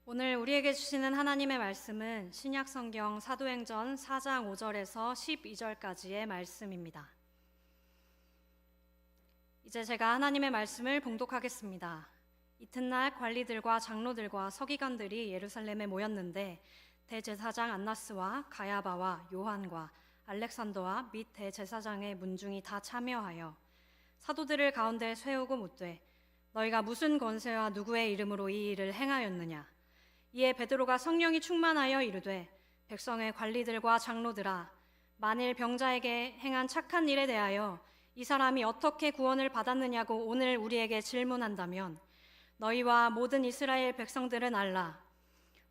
오늘 우리에게 주시는 하나님의 말씀은 신약성경 사도행전 4장 5절에서 12절까지의 말씀입니다. 이제 제가 하나님의 말씀을 봉독하겠습니다. 이튿날 관리들과 장로들과 서기관들이 예루살렘에 모였는데 대제사장 안나스와 가야바와 요한과 알렉산더와 및 대제사장의 문중이 다 참여하여 사도들을 가운데 세우고 묻되 너희가 무슨 권세와 누구의 이름으로 이 일을 행하였느냐. 이에 베드로가 성령이 충만하여 이르되 백성의 관리들과 장로들아, 만일 병자에게 행한 착한 일에 대하여 이 사람이 어떻게 구원을 받았느냐고 오늘 우리에게 질문한다면 너희와 모든 이스라엘 백성들은 알라.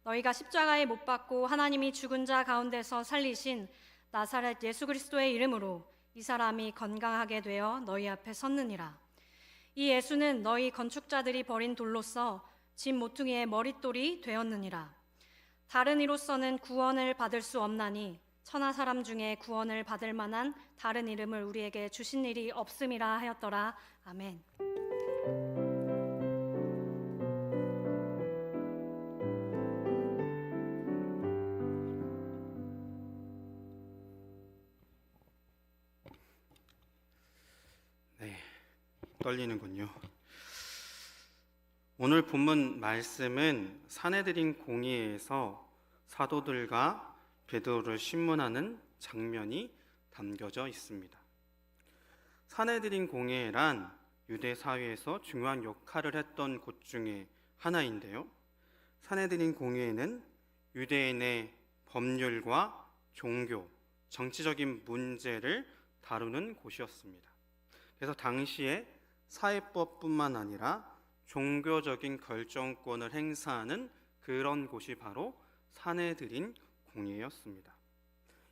너희가 십자가에 못 박고 하나님이 죽은 자 가운데서 살리신 나사렛 예수 그리스도의 이름으로 이 사람이 건강하게 되어 너희 앞에 섰느니라. 이 예수는 너희 건축자들이 버린 돌로서 집 모퉁이의 머릿돌이 되었느니라. 다른 이로서는 구원을 받을 수 없나니 천하 사람 중에 구원을 받을 만한 다른 이름을 우리에게 주신 일이 없음이라 하였더라. 아멘. 네, 떨리는군요. 오늘 본문 말씀은 산헤드린 공의회에서 사도들과 베드로를 신문하는 장면이 담겨져 있습니다. 산헤드린 공의회란 유대 사회에서 중요한 역할을 했던 곳 중에 하나인데요. 산헤드린 공의회는 유대인의 법률과 종교, 정치적인 문제를 다루는 곳이었습니다. 그래서 당시에 사회법뿐만 아니라 종교적인 결정권을 행사하는 그런 곳이 바로 산헤드린 공의회였습니다.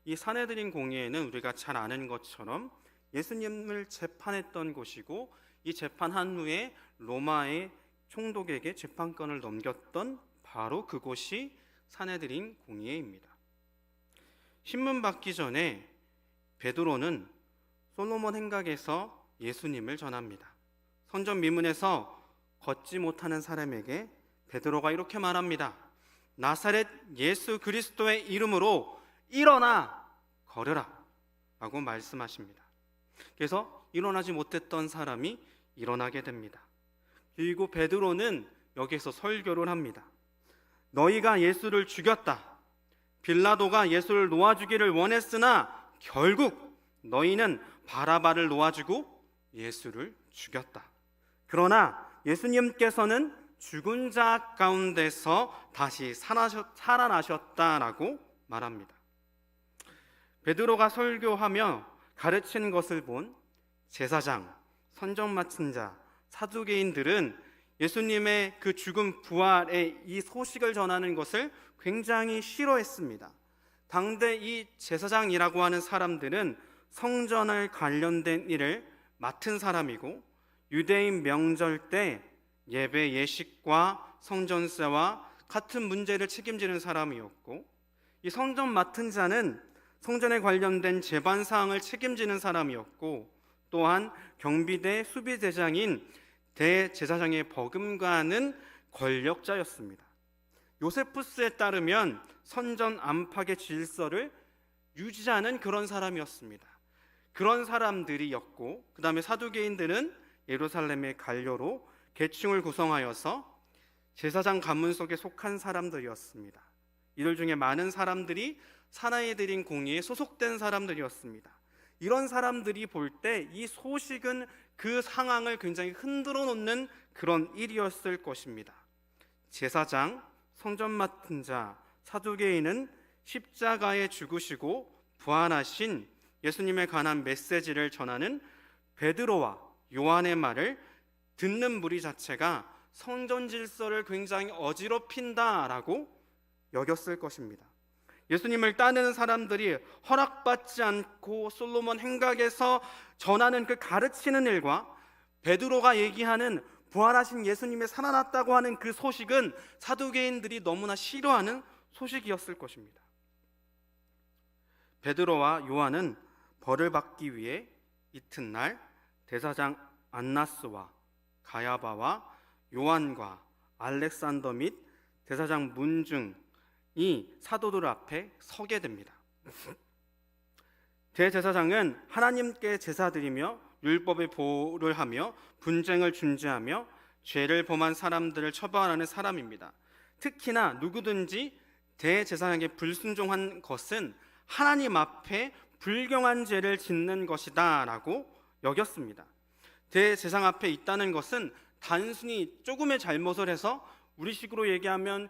이 산헤드린 공의회는 우리가 잘 아는 것처럼 예수님을 재판했던 곳이고, 이 재판한 후에 로마의 총독에게 재판권을 넘겼던 바로 그곳이 산헤드린 공의회입니다. 신문 받기 전에 베드로는 솔로몬 행각에서 예수님을 전합니다. 성전 미문에서 걷지 못하는 사람에게 베드로가 이렇게 말합니다. 나사렛 예수 그리스도의 이름으로 일어나 걸으라 라고 말씀하십니다. 그래서 일어나지 못했던 사람이 일어나게 됩니다. 그리고 베드로는 여기서 설교를 합니다. 너희가 예수를 죽였다. 빌라도가 예수를 놓아주기를 원했으나 결국 너희는 바라바를 놓아주고 예수를 죽였다. 그러나 예수님께서는 죽은 자 가운데서 다시 살아나셨다라고 말합니다. 베드로가 설교하며 가르치는 것을 본 제사장, 선정 맡은 자, 사두개인들은 예수님의 그 죽음 부활의 이 소식을 전하는 것을 굉장히 싫어했습니다. 당대 이 제사장이라고 하는 사람들은 성전을 관련된 일을 맡은 사람이고, 유대인 명절 때 예배 예식과 성전세와 같은 문제를 책임지는 사람이었고, 이 성전 맡은 자는 성전에 관련된 제반 사항을 책임지는 사람이었고, 또한 경비대 수비대장인 대제사장의 버금가는 권력자였습니다. 요세푸스에 따르면 성전 안팎의 질서를 유지하는 그런 사람이었습니다. 그런 사람들이었고, 그 다음에 사두개인들은 예루살렘의 관료로 계층을 구성하여서 제사장 가문 속에 속한 사람들이었습니다. 이들 중에 많은 사람들이 산헤드린 공의회에 소속된 사람들이었습니다. 이런 사람들이 볼 때 이 소식은 그 상황을 굉장히 흔들어 놓는 그런 일이었을 것입니다. 제사장, 성전 맡은 자, 사두개인은 십자가에 죽으시고 부활하신 예수님에 관한 메시지를 전하는 베드로와 요한의 말을 듣는 무리 자체가 성전 질서를 굉장히 어지럽힌다라고 여겼을 것입니다. 예수님을 따르는 사람들이 허락받지 않고 솔로몬 행각에서 전하는 그 가르치는 일과 베드로가 얘기하는 부활하신 예수님이 살아났다고 하는 그 소식은 사두개인들이 너무나 싫어하는 소식이었을 것입니다. 베드로와 요한은 벌을 받기 위해 이튿날 대사장 안나스와 가야바와 요한과 알렉산더 및 대사장 문중이 사도들 앞에 서게 됩니다. 대제사장은 하나님께 제사드리며 율법의 보호를 하며 분쟁을 중재하며 죄를 범한 사람들을 처벌하는 사람입니다. 특히나 누구든지 대제사장에게 불순종한 것은 하나님 앞에 불경한 죄를 짓는 것이다 라고 여겼습니다. 대제사장 앞에 있다는 것은 단순히 조금의 잘못을 해서 우리식으로 얘기하면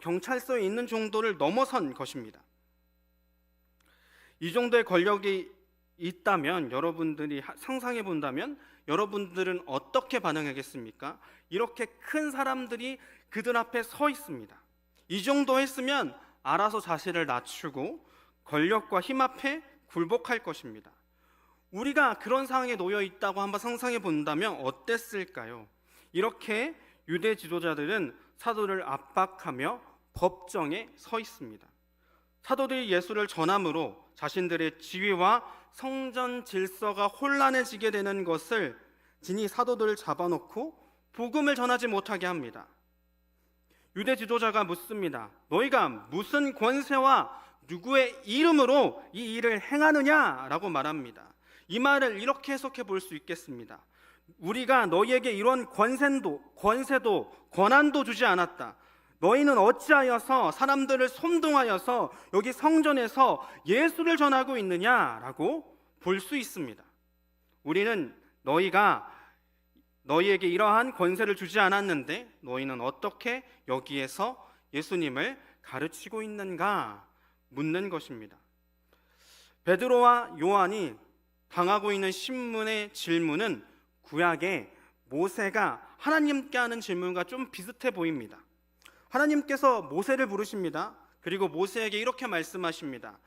경찰서에 있는 정도를 넘어선 것입니다. 이 정도의 권력이 있다면 여러분들이 상상해 본다면 여러분들은 어떻게 반응하겠습니까? 이렇게 큰 사람들이 그들 앞에 서 있습니다. 이 정도 했으면 알아서 자세를 낮추고 권력과 힘 앞에 굴복할 것입니다. 우리가 그런 상황에 놓여 있다고 한번 상상해 본다면 어땠을까요? 이렇게 유대 지도자들은 사도를 압박하며 법정에 서 있습니다. 사도들이 예수를 전함으로 자신들의 지위와 성전 질서가 혼란해지게 되는 것을 지니 사도들을 잡아놓고 복음을 전하지 못하게 합니다. 유대 지도자가 묻습니다. 너희가 무슨 권세와 누구의 이름으로 이 일을 행하느냐라고 말합니다. 이 말을 이렇게 해석해 볼 수 있겠습니다. 우리가 너희에게 이런 권세도 권한도 주지 않았다. 너희는 어찌하여서 사람들을 선동하여서 여기 성전에서 예수를 전하고 있느냐라고 볼 수 있습니다. 우리는 너희에게 이러한 권세를 주지 않았는데 너희는 어떻게 여기에서 예수님을 가르치고 있는가 묻는 것입니다. 베드로와 요한이 당하고 있는 신문의 질문은 구약의 모세가 하나님께 하는 질문과 좀 비슷해 보입니다. 하나님께서 모세를 부르십니다. 그리고 모세에게 이렇게 말씀하십니다.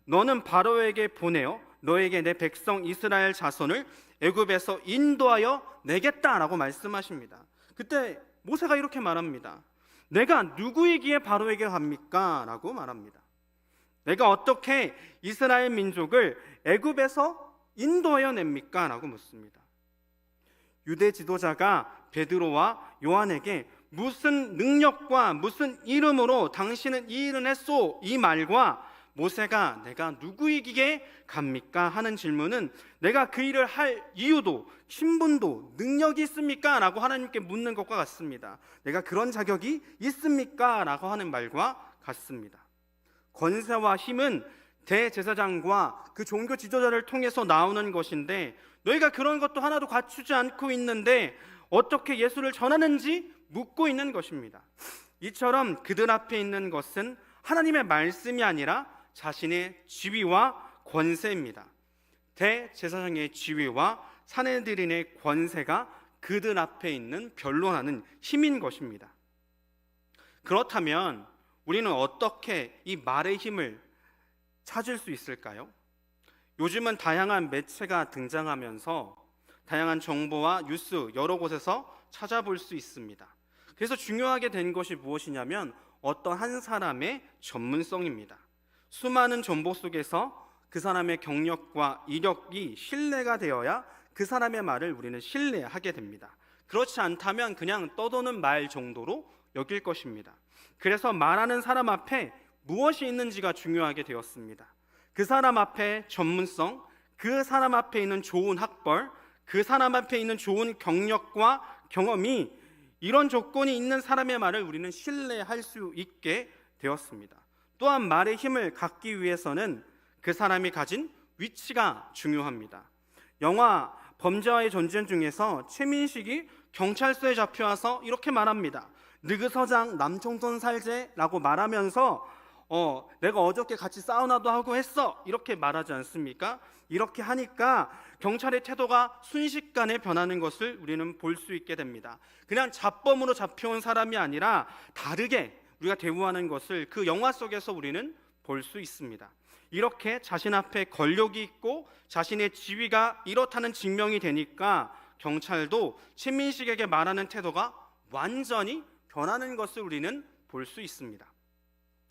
너는 바로에게 보내어 너에게 내 백성 이스라엘 자손을 애굽에서 인도하여 내겠다라고 말씀하십니다. 그때 모세가 이렇게 말합니다. 내가 누구이기에 바로에게 갑니까? 라고 말합니다. 내가 어떻게 이스라엘 민족을 애굽에서 인도하여 냅니까? 라고 묻습니다. 유대 지도자가 베드로와 요한에게 무슨 능력과 무슨 이름으로 당신은 이 일을 했소? 이 말과 모세가 내가 누구이기에 갑니까? 하는 질문은 내가 그 일을 할 이유도 신분도 능력이 있습니까? 라고 하나님께 묻는 것과 같습니다. 내가 그런 자격이 있습니까? 라고 하는 말과 같습니다. 권세와 힘은 대제사장과 그 종교 지도자를 통해서 나오는 것인데 너희가 그런 것도 하나도 갖추지 않고 있는데 어떻게 예수를 전하는지 묻고 있는 것입니다. 이처럼 그들 앞에 있는 것은 하나님의 말씀이 아니라 자신의 지위와 권세입니다. 대제사장의 지위와 산헤드린의 권세가 그들 앞에 있는 변론하는 힘인 것입니다. 그렇다면 우리는 어떻게 이 말의 힘을 찾을 수 있을까요? 요즘은 다양한 매체가 등장하면서 다양한 정보와 뉴스 여러 곳에서 찾아볼 수 있습니다. 그래서 중요하게 된 것이 무엇이냐면 어떤 한 사람의 전문성입니다. 수많은 정보 속에서 그 사람의 경력과 이력이 신뢰가 되어야 그 사람의 말을 우리는 신뢰하게 됩니다. 그렇지 않다면 그냥 떠도는 말 정도로 여길 것입니다. 그래서 말하는 사람 앞에 무엇이 있는지가 중요하게 되었습니다. 그 사람 앞에 전문성, 그 사람 앞에 있는 좋은 학벌, 그 사람 앞에 있는 좋은 경력과 경험이 이런 조건이 있는 사람의 말을 우리는 신뢰할 수 있게 되었습니다. 또한 말의 힘을 갖기 위해서는 그 사람이 가진 위치가 중요합니다. 영화 범죄와의 전쟁 중에서 최민식이 경찰서에 잡혀와서 이렇게 말합니다. 느그서장 남청동 살제라고 말하면서 내가 어저께 같이 사우나도 하고 했어 이렇게 말하지 않습니까? 이렇게 하니까 경찰의 태도가 순식간에 변하는 것을 우리는 볼 수 있게 됩니다. 그냥 잡범으로 잡혀온 사람이 아니라 다르게 우리가 대우하는 것을 그 영화 속에서 우리는 볼 수 있습니다. 이렇게 자신 앞에 권력이 있고 자신의 지위가 이렇다는 증명이 되니까 경찰도 최민식에게 말하는 태도가 완전히 변하는 것을 우리는 볼 수 있습니다.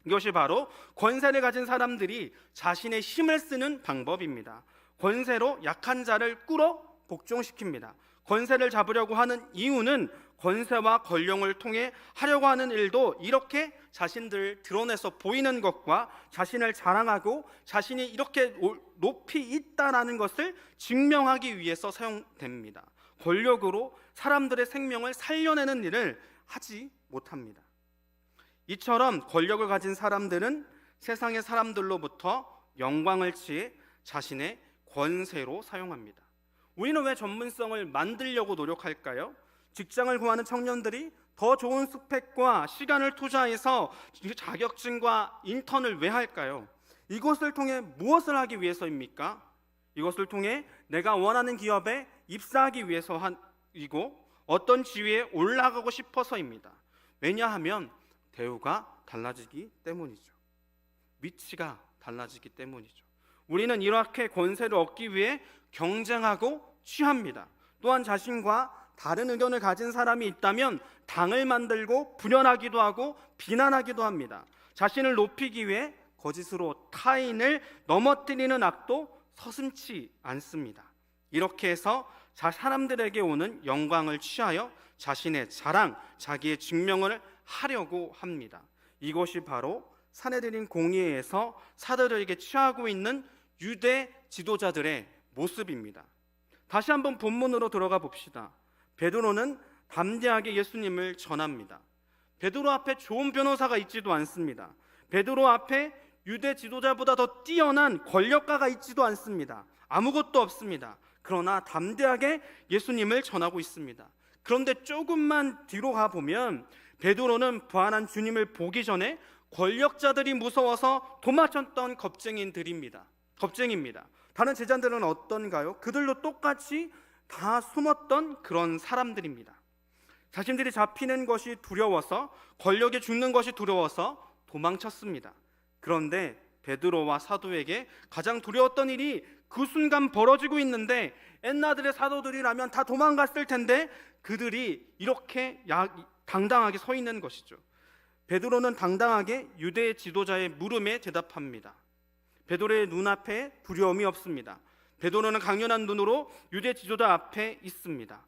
이것이 바로 권세를 가진 사람들이 자신의 힘을 쓰는 방법입니다. 권세로 약한 자를 꿇어 복종시킵니다. 권세를 잡으려고 하는 이유는 권세와 권력을 통해 하려고 하는 일도 이렇게 자신들을 드러내서 보이는 것과 자신을 자랑하고 자신이 이렇게 높이 있다라는 것을 증명하기 위해서 사용됩니다. 권력으로 사람들의 생명을 살려내는 일을 하지 못합니다. 이처럼 권력을 가진 사람들은 세상의 사람들로부터 영광을 취해 자신의 권세로 사용합니다. 우리는 왜 전문성을 만들려고 노력할까요? 직장을 구하는 청년들이 더 좋은 스펙과 시간을 투자해서 자격증과 인턴을 왜 할까요? 이것을 통해 무엇을 하기 위해서입니까? 이것을 통해 내가 원하는 기업에 입사하기 위해서이고 어떤 지위에 올라가고 싶어서입니다. 왜냐하면 대우가 달라지기 때문이죠. 위치가 달라지기 때문이죠. 우리는 이렇게 권세를 얻기 위해 경쟁하고 취합니다. 또한 자신과 다른 의견을 가진 사람이 있다면 당을 만들고 분열하기도 하고 비난하기도 합니다. 자신을 높이기 위해 거짓으로 타인을 넘어뜨리는 악도 서슴지 않습니다. 이렇게 해서 사람들에게 오는 영광을 취하여 자신의 자랑, 자기의 증명을 하려고 합니다. 이것이 바로 산헤드린 공의회에서 사도들에게 취하고 있는 유대 지도자들의 모습입니다. 다시 한번 본문으로 들어가 봅시다. 베드로는 담대하게 예수님을 전합니다. 베드로 앞에 좋은 변호사가 있지도 않습니다. 베드로 앞에 유대 지도자보다 더 뛰어난 권력가가 있지도 않습니다. 아무것도 없습니다. 그러나 담대하게 예수님을 전하고 있습니다. 그런데 조금만 뒤로 가보면 베드로는 부활한 주님을 보기 전에 권력자들이 무서워서 도망쳤던 겁쟁이입니다. 다른 제자들은 어떤가요? 그들도 똑같이 다 숨었던 그런 사람들입니다. 자신들이 잡히는 것이 두려워서, 권력에 죽는 것이 두려워서 도망쳤습니다. 그런데 베드로와 사도에게 가장 두려웠던 일이 그 순간 벌어지고 있는데, 옛날의 사도들이라면 다 도망갔을 텐데 그들이 이렇게 당당하게 서 있는 것이죠. 베드로는 당당하게 유대 지도자의 물음에 대답합니다. 베드로의 눈앞에 두려움이 없습니다. 베드로는 강렬한 눈으로 유대 지도자 앞에 있습니다.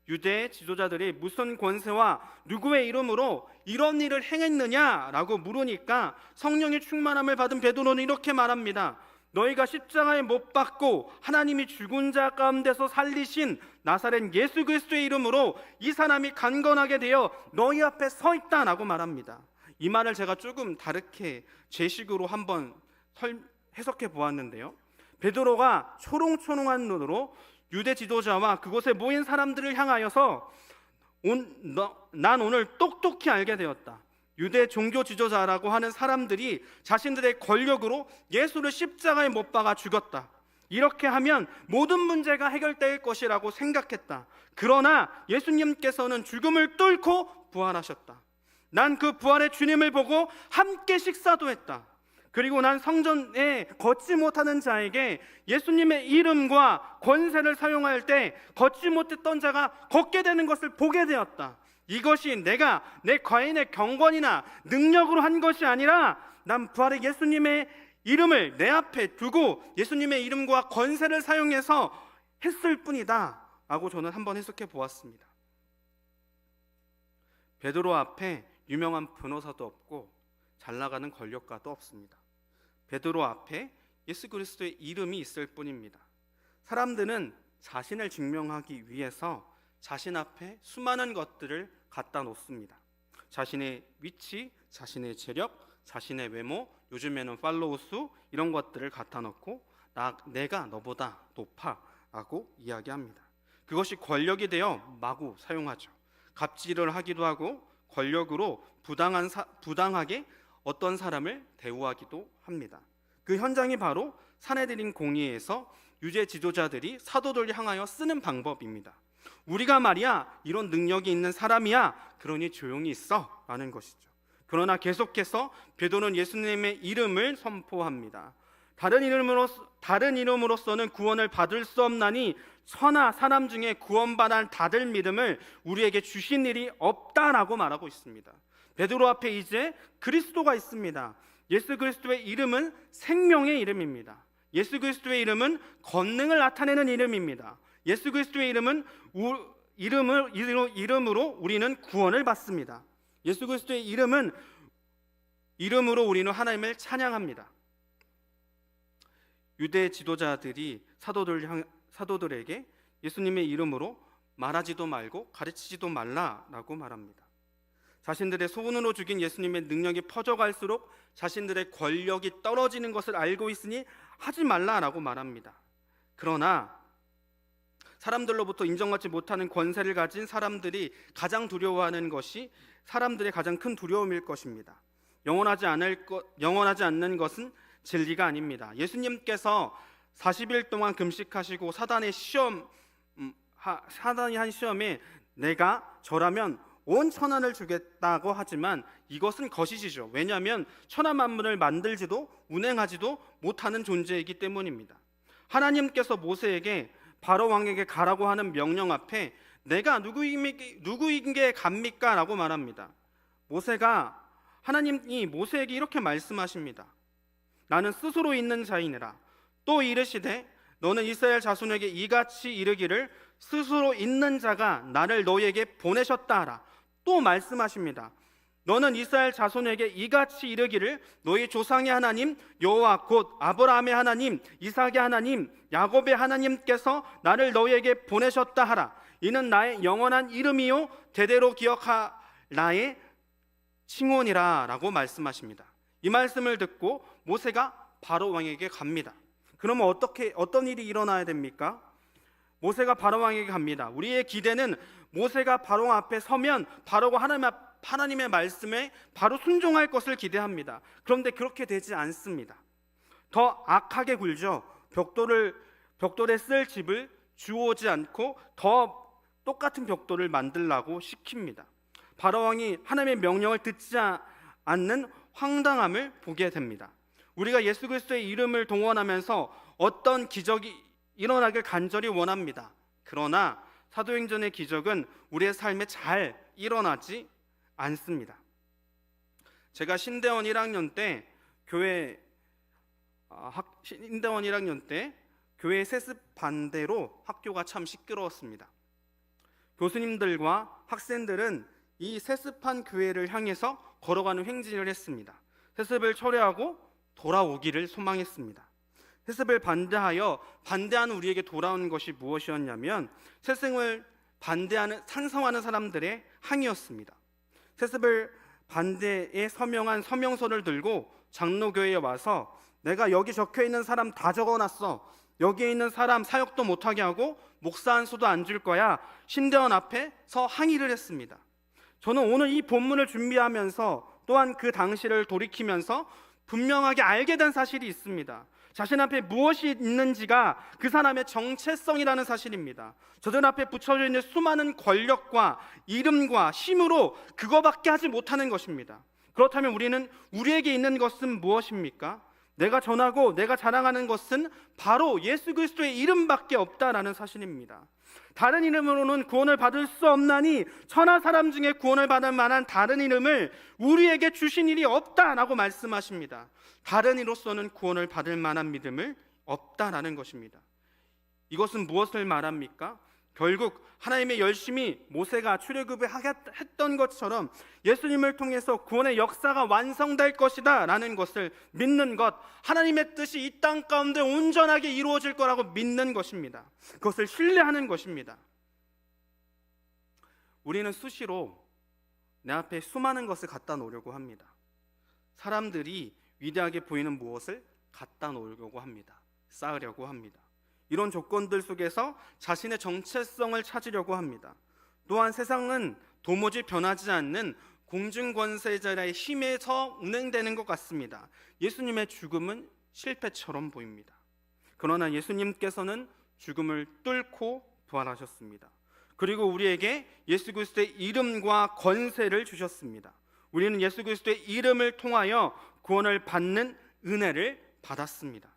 유대 지도자들이 무슨 권세와 누구의 이름으로 이런 일을 행했느냐라고 물으니까 성령의 충만함을 받은 베드로는 이렇게 말합니다. 너희가 십자가에 못 박고 하나님이 죽은 자 가운데서 살리신 나사렛 예수 그리스도의 이름으로 이 사람이 강건하게 되어 너희 앞에 서 있다라고 말합니다. 이 말을 제가 조금 다르게 제식으로 한번 해석해 보았는데요. 베드로가 초롱초롱한 눈으로 유대 지도자와 그곳에 모인 사람들을 향하여서 난 오늘 똑똑히 알게 되었다. 유대 종교 지도자라고 하는 사람들이 자신들의 권력으로 예수를 십자가에 못 박아 죽였다. 이렇게 하면 모든 문제가 해결될 것이라고 생각했다. 그러나 예수님께서는 죽음을 뚫고 부활하셨다. 난 그 부활의 주님을 보고 함께 식사도 했다. 그리고 난 성전에 걷지 못하는 자에게 예수님의 이름과 권세를 사용할 때 걷지 못했던 자가 걷게 되는 것을 보게 되었다. 이것이 내가 내 과인의 경건이나 능력으로 한 것이 아니라 난 부활의 예수님의 이름을 내 앞에 두고 예수님의 이름과 권세를 사용해서 했을 뿐이다 라고 저는 한번 해석해 보았습니다. 베드로 앞에 유명한 변호사도 없고 잘 나가는 권력가도 없습니다. 베드로 앞에 예수 그리스도의 이름이 있을 뿐입니다. 사람들은 자신을 증명하기 위해서 자신 앞에 수많은 것들을 갖다 놓습니다. 자신의 위치, 자신의 재력, 자신의 외모, 요즘에는 팔로우 수 이런 것들을 갖다 놓고 내가 너보다 높아 라고 이야기합니다. 그것이 권력이 되어 마구 사용하죠. 갑질을 하기도 하고 권력으로 부당하게 어떤 사람을 대우하기도 합니다. 그 현장이 바로 산헤드린 공의회에서 유대 지도자들이 사도들을 향하여 쓰는 방법입니다. 우리가 말이야 이런 능력이 있는 사람이야, 그러니 조용히 있어 라는 것이죠. 그러나 계속해서 베드로는 예수님의 이름을 선포합니다. 다른 이름으로서는 구원을 받을 수 없나니 천하 사람 중에 구원받을 다들 믿음을 우리에게 주신 일이 없다라고 말하고 있습니다. 베드로 앞에 이제 그리스도가 있습니다. 예수 그리스도의 이름은 생명의 이름입니다. 예수 그리스도의 이름은 권능을 나타내는 이름입니다. 예수 그리스도의 이름은 이름으로 우리는 구원을 받습니다. 예수 그리스도의 이름으로 우리는 하나님을 찬양합니다. 유대 지도자들이 사도들에게 예수님의 이름으로 말하지도 말고 가르치지도 말라라고 말합니다. 자신들의 소원으로 죽인 예수님의 능력이 퍼져갈수록 자신들의 권력이 떨어지는 것을 알고 있으니 하지 말라라고 말합니다. 그러나 사람들로부터 인정받지 못하는 권세를 가진 사람들이 가장 두려워하는 것이 사람들의 가장 큰 두려움일 것입니다. 영원하지 않는 것은 진리가 아닙니다. 예수님께서 40일 동안 금식하시고 사단이 한 시험에 내가 저라면 온 천하를 주겠다고 하지만 이것은 거짓이죠. 왜냐하면 천하 만물을 만들지도 운행하지도 못하는 존재이기 때문입니다. 하나님께서 모세에게 바로 왕에게 가라고 하는 명령 앞에 내가 누구인게 갑니까? 라고 말합니다. 하나님이 모세에게 이렇게 말씀하십니다. 나는 스스로 있는 자이니라. 또 이르시되 너는 이스라엘 자손에게 이같이 이르기를 스스로 있는 자가 나를 너희에게 보내셨다 하라. 또 말씀하십니다. 너는 이스라엘 자손에게 이같이 이르기를 너희 조상의 하나님 여호와 곧 아브라함의 하나님 이삭의 하나님 야곱의 하나님께서 나를 너희에게 보내셨다 하라. 이는 나의 영원한 이름이요 대대로 기억할 나의 칭혼이라 라고 말씀하십니다. 이 말씀을 듣고 모세가 바로 왕에게 갑니다. 그러면 어떤 일이 일어나야 됩니까? 모세가 바로 왕에게 갑니다. 우리의 기대는 모세가 바로 왕 앞에 서면 바로가 하나님의 말씀에 바로 순종할 것을 기대합니다. 그런데 그렇게 되지 않습니다. 더 악하게 굴죠. 벽돌에 쓸 집을 주오지 않고 더 똑같은 벽돌을 만들라고 시킵니다. 바로왕이 하나님의 명령을 듣지 않는 황당함을 보게 됩니다. 우리가 예수 그리스도의 이름을 동원하면서 어떤 기적이 일어나길 간절히 원합니다. 그러나 사도행전의 기적은 우리의 삶에 잘 일어나지 않습니다. 제가 신대원 1학년 때 교회 세습 반대로 학교가 참 시끄러웠습니다. 교수님들과 학생들은 이 세습한 교회를 향해서 걸어가는 행진을 했습니다. 세습을 철회하고 돌아오기를 소망했습니다. 세습을 반대하는 우리에게 돌아온 것이 무엇이었냐면 세습을 찬성하는 사람들의 항의였습니다. 세습을 반대에 서명한 서명서를 들고 장로교회에 와서 내가 여기 적혀있는 사람 다 적어놨어. 여기에 있는 사람 사역도 못하게 하고 목사 한 수도 안 줄 거야. 신대원 앞에서 항의를 했습니다. 저는 오늘 이 본문을 준비하면서 또한 그 당시를 돌이키면서 분명하게 알게 된 사실이 있습니다. 자신 앞에 무엇이 있는지가 그 사람의 정체성이라는 사실입니다. 저들 앞에 붙여져 있는 수많은 권력과 이름과 힘으로 그거밖에 하지 못하는 것입니다. 그렇다면 우리에게 있는 것은 무엇입니까? 내가 전하고 내가 자랑하는 것은 바로 예수 그리스도의 이름밖에 없다라는 사실입니다. 다른 이름으로는 구원을 받을 수 없나니 천하 사람 중에 구원을 받을 만한 다른 이름을 우리에게 주신 일이 없다라고 말씀하십니다. 다른 이로서는 구원을 받을 만한 믿음을 없다라는 것입니다. 이것은 무엇을 말합니까? 결국 하나님의 열심히 모세가 출애굽을 했던 것처럼 예수님을 통해서 구원의 역사가 완성될 것이다 라는 것을 믿는 것, 하나님의 뜻이 이 땅 가운데 온전하게 이루어질 거라고 믿는 것입니다. 그것을 신뢰하는 것입니다. 우리는 수시로 내 앞에 수많은 것을 갖다 놓으려고 합니다. 사람들이 위대하게 보이는 무엇을 갖다 놓으려고 합니다. 쌓으려고 합니다. 이런 조건들 속에서 자신의 정체성을 찾으려고 합니다. 또한 세상은 도무지 변하지 않는 공중권세자의 힘에서 운행되는 것 같습니다. 예수님의 죽음은 실패처럼 보입니다. 그러나 예수님께서는 죽음을 뚫고 부활하셨습니다. 그리고 우리에게 예수 그리스도의 이름과 권세를 주셨습니다. 우리는 예수 그리스도의 이름을 통하여 구원을 받는 은혜를 받았습니다.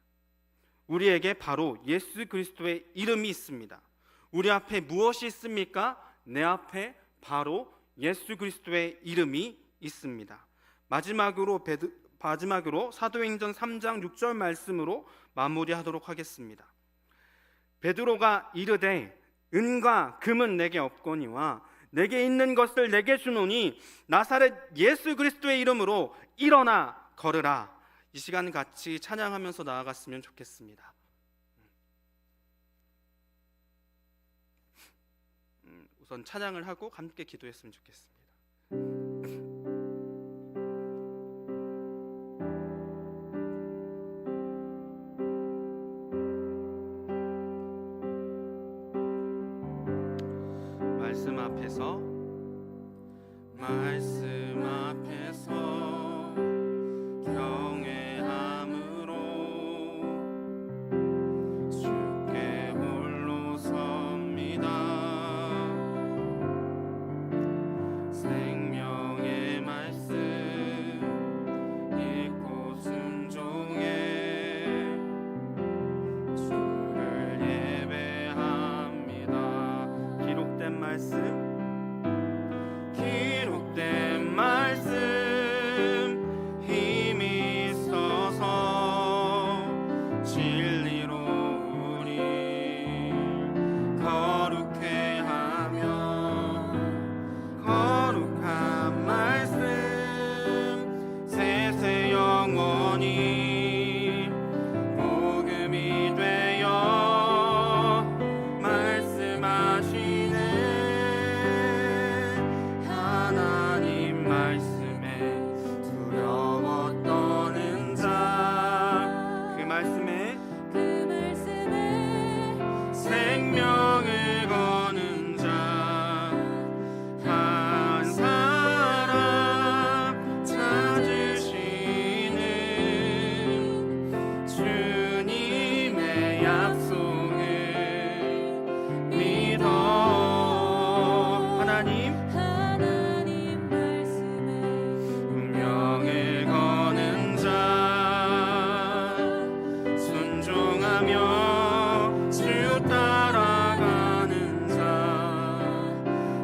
우리에게 바로 예수 그리스도의 이름이 있습니다. 우리 앞에 무엇이 있습니까? 내 앞에 바로 예수 그리스도의 이름이 있습니다. 마지막으로 사도행전 3장 6절 말씀으로 마무리하도록 하겠습니다. 베드로가 이르되 은과 금은 내게 없거니와 내게 있는 것을 내게 주노니 나사렛 예수 그리스도의 이름으로 일어나 걸으라. 이 시간 같이 찬양하면서 나아갔으면 좋겠습니다. 우선 찬양을 하고 함께 기도했으면 좋겠습니다. 말씀 앞에서 경외함으로 주께 홀로 섭니다. 생명의 말씀 읽고 순종해 주를 예배합니다. 기록된 말씀 힘이 있어서 진리로 우리 거룩해 하며 거룩한 말씀 세세 영원히 복음이 되어 말씀하시네. 하나님 말씀에 두려워 떠는 자, 그 말씀에 생명을 거는 자, 한 사람 찾으시는 주님의 약속을 믿어. 하나님 운명을 거는 자, 순종하며 주 따라가는 자,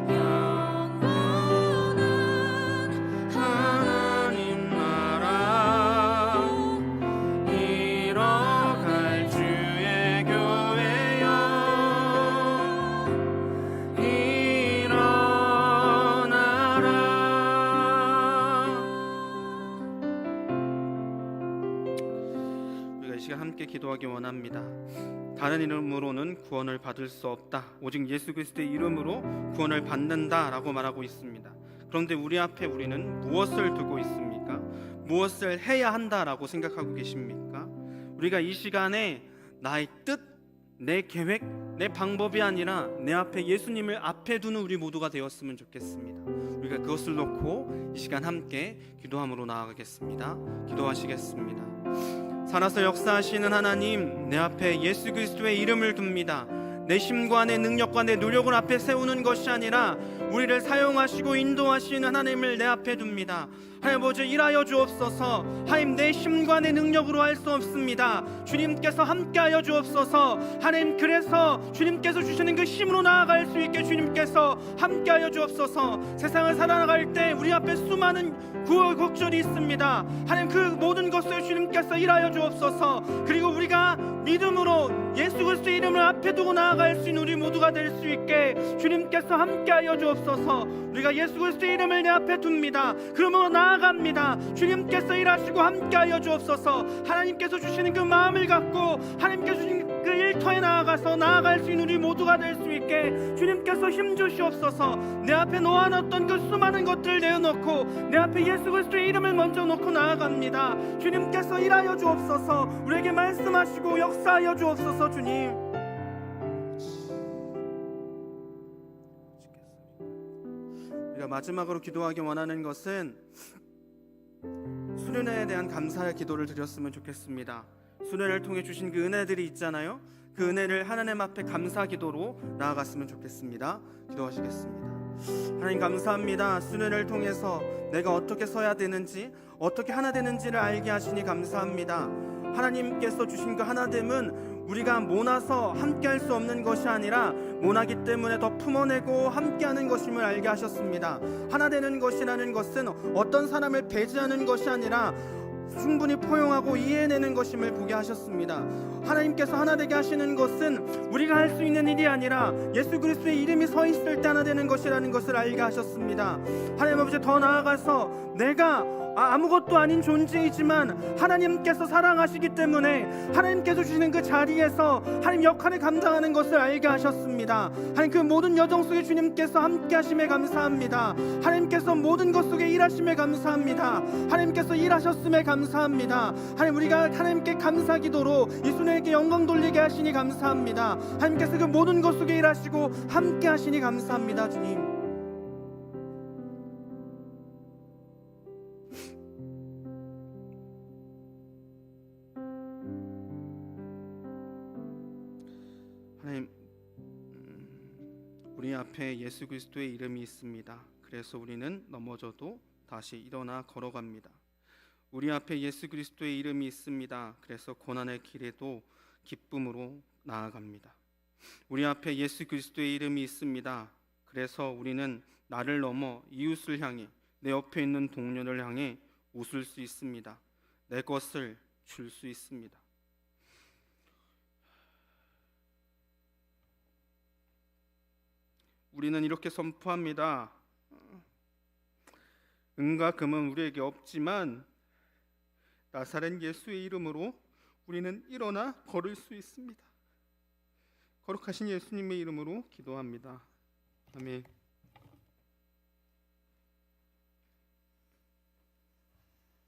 영원한 하나님 나라 이뤄갈 주의 교회여 일어나라. 우리가 이 시간 함께 기도하기 원합니다. 다른 이름으로는 구원을 받을 수 없다. 오직 예수 그리스도의 이름으로 구원을 받는다라고 말하고 있습니다. 그런데 우리 앞에 우리는 무엇을 두고 있습니까? 무엇을 해야 한다라고 생각하고 계십니까? 우리가 이 시간에 나의 뜻, 내 계획, 내 방법이 아니라 내 앞에 예수님을 앞에 두는 우리 모두가 되었으면 좋겠습니다. 우리가 그것을 놓고 이 시간 함께 기도함으로 나아가겠습니다. 기도하시겠습니다. 살아서 역사하시는 하나님, 내 앞에 예수 그리스도의 이름을 둡니다. 내 힘과 내 능력과 내 노력을 앞에 세우는 것이 아니라 우리를 사용하시고 인도하시는 하나님을 내 앞에 둡니다. 하나님 아버지, 일하여 주옵소서. 하나님, 내 힘과 내 능력으로 할 수 없습니다. 주님께서 함께하여 주옵소서. 하나님, 그래서 주님께서 주시는 그 힘으로 나아갈 수 있게 주님께서 함께하여 주옵소서. 세상을 살아나갈 때 우리 앞에 수많은 구호곡절이 있습니다. 하나님, 그 모든 것을 주님께서 일하여 주옵소서. 그리고 우리가 믿음으로 예수 그리스도의 이름을 앞에 두고 나아갈 수 있는 우리 모두가 될 수 있게 주님께서 함께하여 주옵소서. 우리가 예수 그리스도의 이름을 내 앞에 둡니다. 그러므로 나아갑니다. 주님께서 일하시고 함께하여 주옵소서. 하나님께서 주시는 그 마음을 갖고 하나님께서 주신 그 일터에 나아가서 나아갈 수 있는 우리 모두가 될 수 있게 주님께서 힘 주시옵소서. 내 앞에 놓아놨던 그 수많은 것들을 내어놓고 내 앞에 예수 그리스도의 이름을 먼저 놓고 나아갑니다. 주님께서 일하여 주옵소서. 우리에게 말씀하시고 역사하여 주옵소서. 주님, 우리가 마지막으로 기도하기 원하는 것은 수련회에 대한 감사의 기도를 드렸으면 좋겠습니다. 수련회를 통해 주신 그 은혜들이 있잖아요. 그 은혜를 하나님 앞에 감사 기도로 나아갔으면 좋겠습니다. 기도하시겠습니다. 하나님, 감사합니다. 수련회를 통해서 내가 어떻게 서야 되는지, 어떻게 하나 되는지를 알게 하시니 감사합니다. 하나님께서 주신 그 하나됨은 우리가 모나서 함께할 수 없는 것이 아니라 모나기 때문에 더 품어내고 함께하는 것임을 알게 하셨습니다. 하나 되는 것이라는 것은 어떤 사람을 배제하는 것이 아니라 충분히 포용하고 이해내는 것임을 보게 하셨습니다. 하나님께서 하나 되게 하시는 것은 우리가 할 수 있는 일이 아니라 예수 그리스도의 이름이 서 있을 때 하나 되는 것이라는 것을 알게 하셨습니다. 하나님 아버지, 더 나아가서 내가 아무것도 아닌 존재이지만 하나님께서 사랑하시기 때문에 하나님께서 주시는 그 자리에서 하나님 역할을 감당하는 것을 알게 하셨습니다. 하나님, 그 모든 여정 속에 주님께서 함께 하심에 감사합니다. 하나님께서 모든 것 속에 일하심에 감사합니다. 하나님께서 일하셨음에 감사합니다. 하나님, 우리가 하나님께 감사 기도로 이 손에게 영광 돌리게 하시니 감사합니다. 하나님께서 그 모든 것 속에 일하시고 함께 하시니 감사합니다. 주님, 하나님, 우리 앞에 예수 그리스도의 이름이 있습니다. 그래서 우리는 넘어져도 다시 일어나 걸어갑니다. 우리 앞에 예수 그리스도의 이름이 있습니다. 그래서 고난의 길에도 기쁨으로 나아갑니다. 우리 앞에 예수 그리스도의 이름이 있습니다. 그래서 우리는 나를 넘어 이웃을 향해, 내 옆에 있는 동료를 향해 웃을 수 있습니다. 내 것을 줄 수 있습니다. 우리는 이렇게 선포합니다. 은과 금은 우리에게 없지만 나사렛 예수의 이름으로 우리는 일어나 걸을 수 있습니다. 거룩하신 예수님의 이름으로 기도합니다. 아멘.